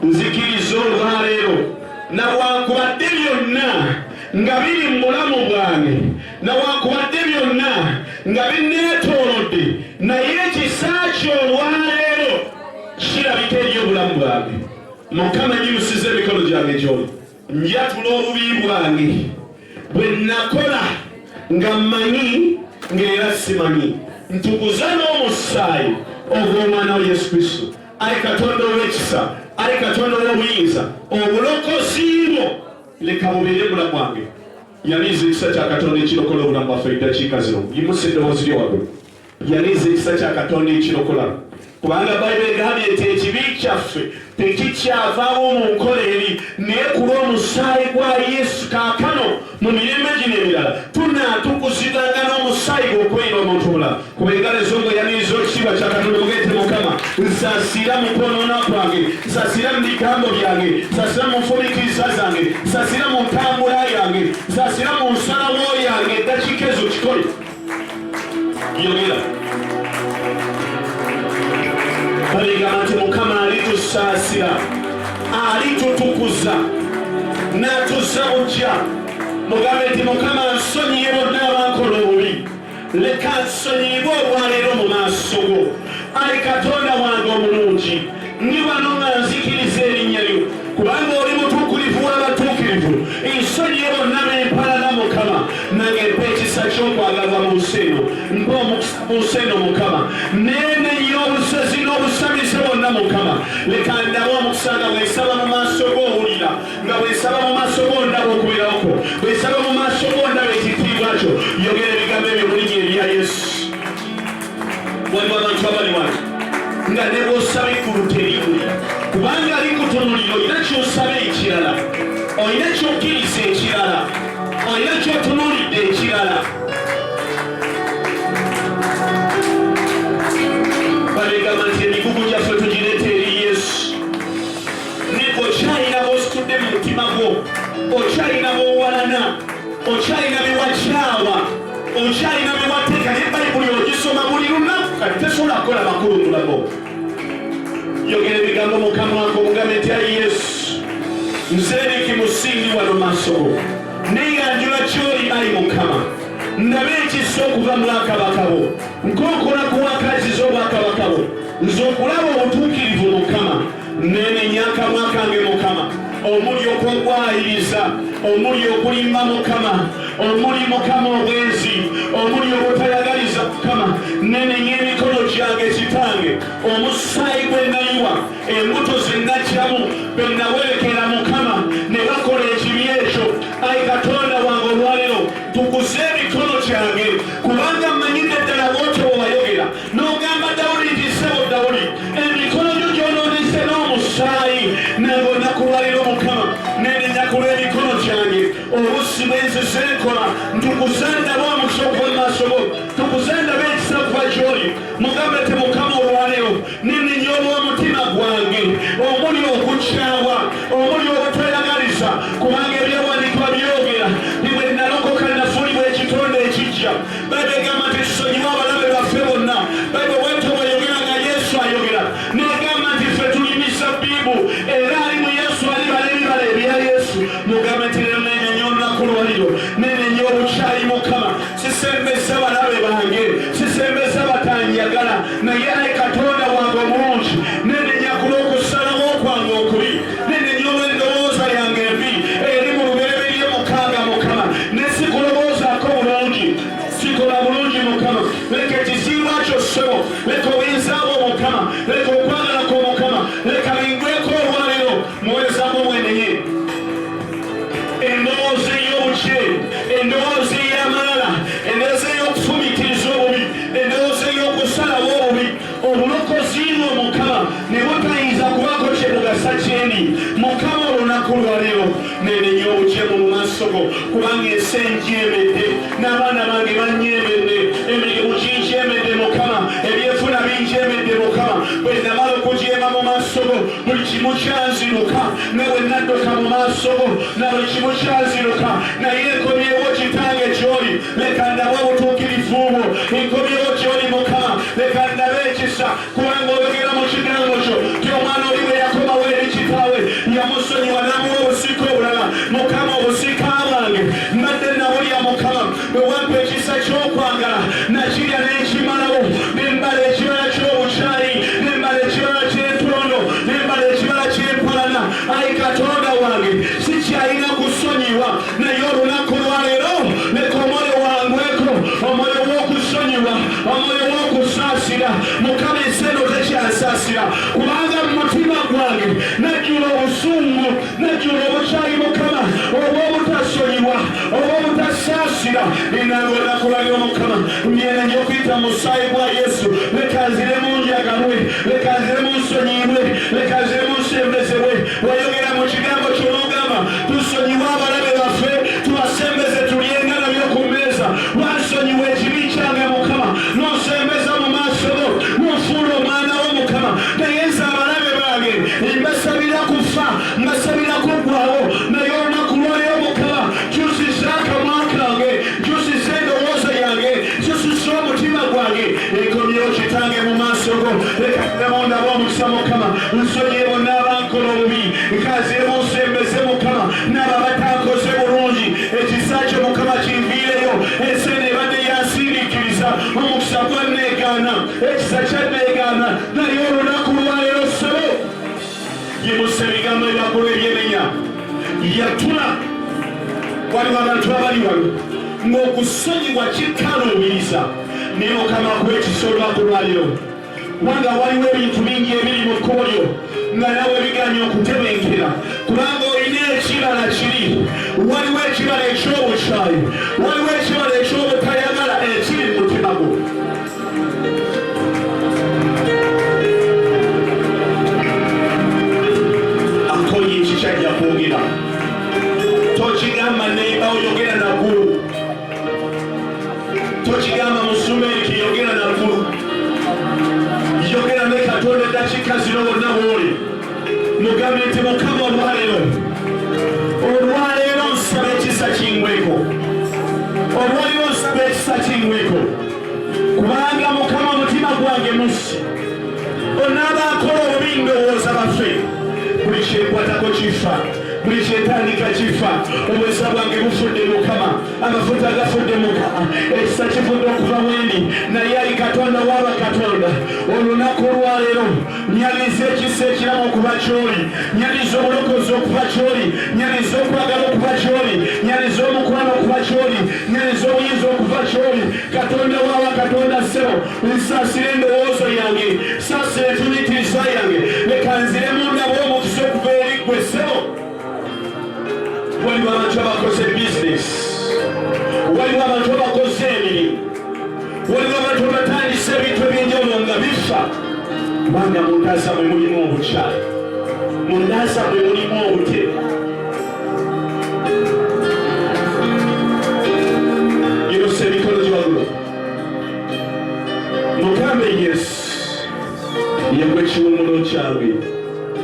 nzikiriza olwaleero newankubadde byonna nga biri mu bulamu bwange newankubadde byonna nga binneetoolodde naye ekisa kyo olwaleero kirabika eri obulamu bwange. Mukama nyimusiza emikono gyange gy'oli njatula obubi bwange bwe nakola nga mmanyi ng'era simanyi. Ntukuza n'omusaayi ogw'omwana wa Yesu Kristo. Ayi Katonda ow'ekisa, ayi Katonda ow'obuyinza, obulokozi bwo leka bubeere bulamu bwange. Yaniiza ekisa kya Katonda ekirokola obulamu bwaffe eddakiika zino. Yimusa eddoboozi lyo waggulu. Yaniiza ekisa kya Katonda ekirokola. Kubanga Bayibuli egambye nti ekibi kyaffe tekikyavaawo mu nkola eri, naye ku lw'omusaayi gwa Yesu kaakano mu mirembe gino emirala tunaatukuzibwanga n'omusaayi gw'okwera omuntu omulala. Kuba engalo ezongo yaniriza ekitiibwa kya Katonda mugete Mukama nsaasira mu kwonoona kwange, nsaasira mu bigambo byange, nsaasira mu nfumiitiriza zange, nsaasira mu ntambula yange, nsaasira mu nsalawo yange. Eddakiika ezo kikole yogera. Baligamba nti Mukama alitusaasira, alitutukuza n'atuzza bujja. Mugambe nti Mukama nsonyiye bonna abankola obubi, leka nsonyiyibwe olwaleero mu maaso go. Ayi Katonda wange omulungi, ndi wano nga nzikiriza erinnya lyo, kubanga oli mutuukirivu w'abatuukirivu. Nsonyiye bonna b'empalana Mukama, nange mpa ekisa ky'okwagalwa mu nsi eno, mpa omukisa mu nsi eno Mukama. Neenenya obusazi n'obusamize bonna Mukama. Leka ndabe omukisa nga bwensaba mu maaso g'owulira, nga bwensaba mu maaso g'ondaba okubirako, bwensaba mu maaso g'ondaba ekitiibwa kyo. Yogera ebigambo ebyo mu linnya erya Yesu. Waliwo abantu abali wano nga ne bw'osaba eggulu teriwulira, kubanga likutunulira. Olina ky'osaba ekirala, olina ky'okkiriza ekirala, olina ky'otunuulidde ekirala. Baligamba nti emigugu gyaffe tugireeta eri Yesu. Okyalina b'ositudde mu mutima gwo, okyalina b'owalana, okyalina bewakyawa, okyalina bewateeka. Ne Bayibuli ogisoma buli lunaku, kati tesobola kukola makulu mulago. Yogera ebigambo mu kamwa ko, mugambe nti ayi Yesu, nze Eriiki Musindi wano maaso go, neeyanjula ky'oli ayi Mukama. Ndabe ekisa okuva mu bwakabaka bwo, nkookola ku wakaziza obwakabaka bwo, nze okulaba obutuukirivu Mukama. Neenenya akamwa kange Mukama, omuli okwogwayiriza, omuli okulimba Mukama, omuli Mukama obwenzi, omuli obutayagaliza Mukama. Neenenya emikono gyange Kitange, omusaayi gwe nayiwa, embuto ze naggyamu, be nawerekera Mukama ne bakola ekibi ekyo. Ayi Katonda wange olwaleero tukuze emikono gyange, kubanga mmanyidde ddala bw'otyo bwe wayogera n'ogamba Dawudi nti ssebo Dawudi, emikono gyo gyonoonese n'omusaayi. Nange olunaku lwaleero Mukama neenenya ku lw'emikono gyange, oluusi bwe nzize nkola, ntukuze ndabe omukisa okuva mu maaso go, tukuze ndabe ekisa okuva gy'oli. Mugambe nti Mukama olwaleero neenenya olw'omutima gwange, omuli okukyawa, omuli obutayagaliza, kubanga ebyawandiikibwa byogera ni bwe nalokoka nafuulibwa ekitonde ekijja. Bayibuli egamba nti tusonyiwe abalabe baffe bonna. Bayibuli bwetyo bweyogera nga Yesu ayogera, n'egamba nti ffe tuli misabbiibu era ali mu Yesu alibala ebibala ebya Yesu. Mugambe nti leero neenenya olunaku lwaliro, neenenya obukyayi Mukama. Sisembeza balabe bange, sisembeza batanjagala, naye ayi Katonda wange omulungi, neenenya ku lw'okusalawo kwange okubi, neenenya olw'endowooza yange embi eri mu lubereberye mukaaga Mukama. Ne sikulowoozaako bulungi, sikola bulungi Mukama. Leka ekitiibwa kyo ssebo, leka obuyinza bwo Mukama, leka okwagala kwo Mukama, leka bingweko olwaleero. Muweereza mu mwenenye endowooza ey'obukye, endowooza ey'amalala, endowooza ey'okufumiitiriza obubi, endowooza ey'okusalawo obubi. Obulokozi bwo Mukama ne butayinza kubaako kye bugasa gyendi. Mukama olunaku lwaleero neenenya obugyemu mu maaso go, kubanga ensi enjeemedde, n'abaana bange banjeemedde, emirimu ginjeemedde Mukama, ebyefuna binjeemedde Mukama. Bwe namala okujeema mu maaso go, buli kimu kyanziruka. Ne bwe nadduka mu maaso go, na buli kimu kyanziruka. Naye enkomyewo Kitange gy'oli, leka ndabe obutuukirivu bwo. Enkomyewo gy'oli Mukama, leka ndabe ekisa, kubanga oyogera mu kigambo kyo ti omwana oli bwe yakomawo eri kitaawe yamusonyiwa n'amuwa obusika obulala. Mukama obusika bwange mbadde nabulya Mukama bwe wampa ekisa ky'okwagala nakirya n'ekimalawo ne mbala ekibala ky'obukyali ne mbala ekibala ky'entondo ne mbala ekibala ky'empalana. Ayi Katonda wange sikyalina kusonyiwa naye olunaku lwaleero leka omwoyo wangweko omwoyo w'okusonyiwa omwoyo w'okusaasira. Mukama ensi eno tekyansaasira kubanga mu mutima gwange najjula obusungu najjula obukyayi Mukama obw'obutasonyiwa obw'obutasaasira. Nange olunaku lwaleero Mukama mbyena nyo okuyita mu musaayi gwa Yesu. Leka nziremu njagalwe leka nziremu nsonyibwe leka nziremu nsembezebwe. Wayogera mu kigambo ky'onogamba tusonyiwe abalabe baffe tubasembeze tulyenga nabyo ku mmeeza. Wansonyiwa ekibi kyange Mukama n'onsembeza mu maaso go n'ofuula omwana wo Mukama. Naye nze abalabe bange mbasabira kufa mbasabira kuggwawo naye olunaku lwaleero Mukama kyusiza akamwa kange kyusiza endowooza yange kyusiza omutima gwange ekomyewo kitange mu maaso go. Leka ndabondaba omukisa Mukama nsonyiye bonna abankola obubi nkaziremu nsembeze Mukama n'abo abatankoze bulungi. Ekisa kyo Mukama kinviireyo ensi eno ebadde yansindiikiriza omukisa gwanneegaana ekisa kyanneegaana naye olunaku lwaleero ssebo yimusa ebigambo ebyakulu ebyemenya yatula. Waliwo abantu abali wano ng'okusonyiwa kikaluubiriza naye Mukama akuwa ekisa olunaku lwaleero kubanga waliwo ebintu bingi ebiri mu kkubo lyo nga nawe biganye okutebenkera kubanga olina ekibala kiri. Waliwo ekibala eky'obukyayi waliwo ekibala eky'obutayagala ekiri mu mutima gwo. Akoye eki kyajja kwogera tokigamba neiba oyogera naggulu tokigamba musumeeki yogera naggulu yogera ne Katonda eddakiika zino bonna bw'oli mugambe nti Mukama olwaleero nsaba ekisa kingweko olwaleero nsaba ekisa kingweko kubanga Mukama omutima gwange musi onaabakola obubi ndowooza baffe buli kyenkwatako kifa buli kyentandika kifa. Obwesa bwange bufudde Mukama amafuta gafudde Mukama ekisa kivudde okuva wendi naye ali Katonda w'aba Katonda olunaku olwaleero nyaliza ekisa ekiramu okuva kyoli nyaliza obulokozi okuva kyoli nyaliza okwagala okuva kyoli nyaliza omukwano okuva kyoli nyaliza obuyinza okuva kyoli. Katonda w'aba Katonda ssebo nsaasira endowoozo yange saasira entumitiriza yange leka nzire munda bw'omukisa okuva eri ggwe ssebo. Waliwo abantu abakoze bizinesi waliwo abantu abakoze emirimu waliwo abantu abatandisa ebintu ebyenjawulo nga bifa kubanga mundaasa mwe mulimu obukyayi mundaasa mwe mulimu obutebe. Yimusa emikono gy'waggulu mugambe Yesu yegwe kiwumulo kyange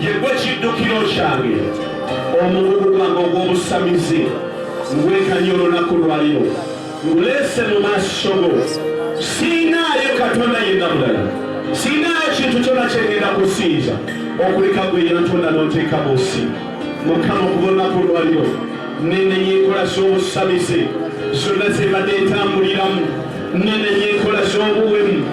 yegwe kiddukiro kyange omugugu gwange ogw'obusamizi ngwekanye olunaku lwaleero nguleese mu maaso go. Siinaayo Katonda yenna mulala siinaayo kintu kyonna kyengenda kusinza okuleka gwe yantonda n'onteeka mu nsi. Mukama okuva olunaku lwaleero nenenya enkola z'obusamizi zonna zebadde entambuliramu nenenya enkola z'obuwemu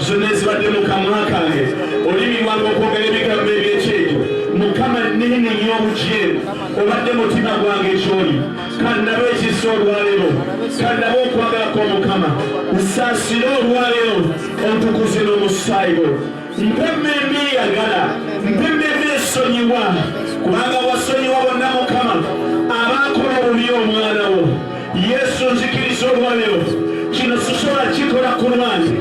zonna ezibadde mu kamwa kange olulimi lwange okwogera ebigambo ebyekyejo. Mukama nenenya obujeemu obadde mutima gwange kyoli kandabe ekisa olwaleero kandabe okwagala kw'Omukama nsaasire olwaleero ontukuze n'omusaayi gwo. Mpe emmeeme eyagala mpe emmeeme esonyiwa kubanga wasonyiwa bonna Mukama abaakola obubi omwana wo Yesu. Nzikiriza olwaleero kino sisobola kikola ku lwange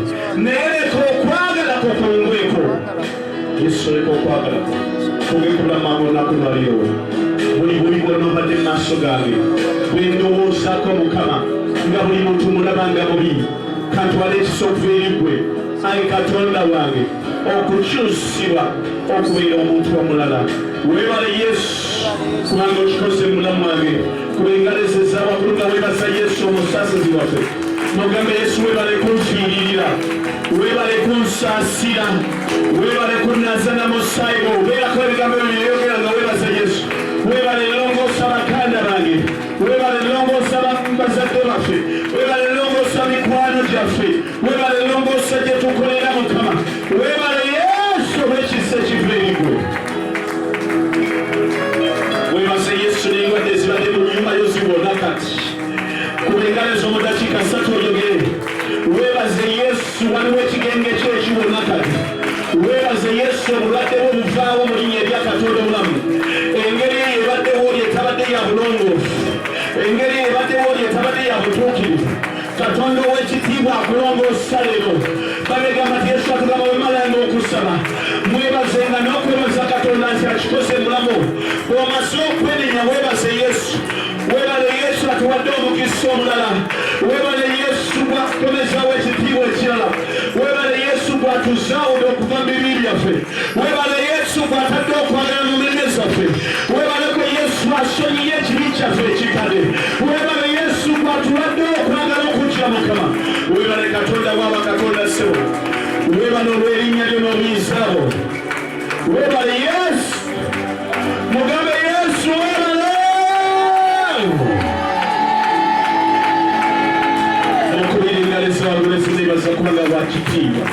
naye leka okwagala kwo kungweko Yesu. Leka okwagala kugekula mangu olunaku lwaleero buli bubi bwonna obadde mu maaso gange bwe ndowoozaako Mukama nga buli muntu mulabanga bubi kantwala ekisa okuva eri ggwe ayi Katonda wange okukyusibwa okubeera omuntu omulala. Weebale Yesu kubanga okikoze mu bulamu wange kuba engalo ez'abakulu nga weebaza Yesu omusaasizi waffe. Mugambe Yesu weebale kunfiiririra weebale kunsaasira weebale kunnaza na musaayi gwo. Beerako ebigambo byo byeyogera nga weebaza Yesu. bazadde baffe, weebale longoosa mikwano gyaffe, weebale longoosa gye tukolera Mukama, weebale Yesu olw'ekisa ekiva eri gwe. Weebaze Yesu n'endwadde ezibadde mu nnyumba yo ziwona kati. Kuba engalo ezo mu dakiika 3 oyogere. Weebaze Yesu waliwo ekigenge kyo ekiwona kati. Weebaze Yesu obulwadde bwo buvaawo mu linnya erya Katonda omulamu. Engeri eyo ebaddewo etabadde ya bulongoofu, engeri eyo ebaddewo etabadde ya butuukirivu, Katonda ow'ekitiibwa akulongoosa leero. Babegamba nti Yesu atugamba bwe malanga okusaba mwebazenga n'okwebaza Katonda nti akikoze mulamu. Bw'omaze okwenenya weebaze Yesu. Weebale Yesu atuwadde omukisa omulala. Weebale Yesu bw'atukomezawo ekitiibwa ekirala. Weebale Yesu bw'atuzaawude okuva mu bibi byaffe. Weebale Yesu bw'atadde okwagala mu mirembe zaffe. Weebale ko Yesu asonyiye ekibi kyaffe ekikadde. Weebale Yesu bw'atuwadde okwagala okujja Mukama. Weebale Katonda bw'aba Katonda ssebo. Weebale olw'erinnya lyo n'obuyinzaabo. Weebale Yesu. Mugambe Yesu weebale. Okubiri engalo ezaabwe zineebaza kubanga bwa kitiibwa.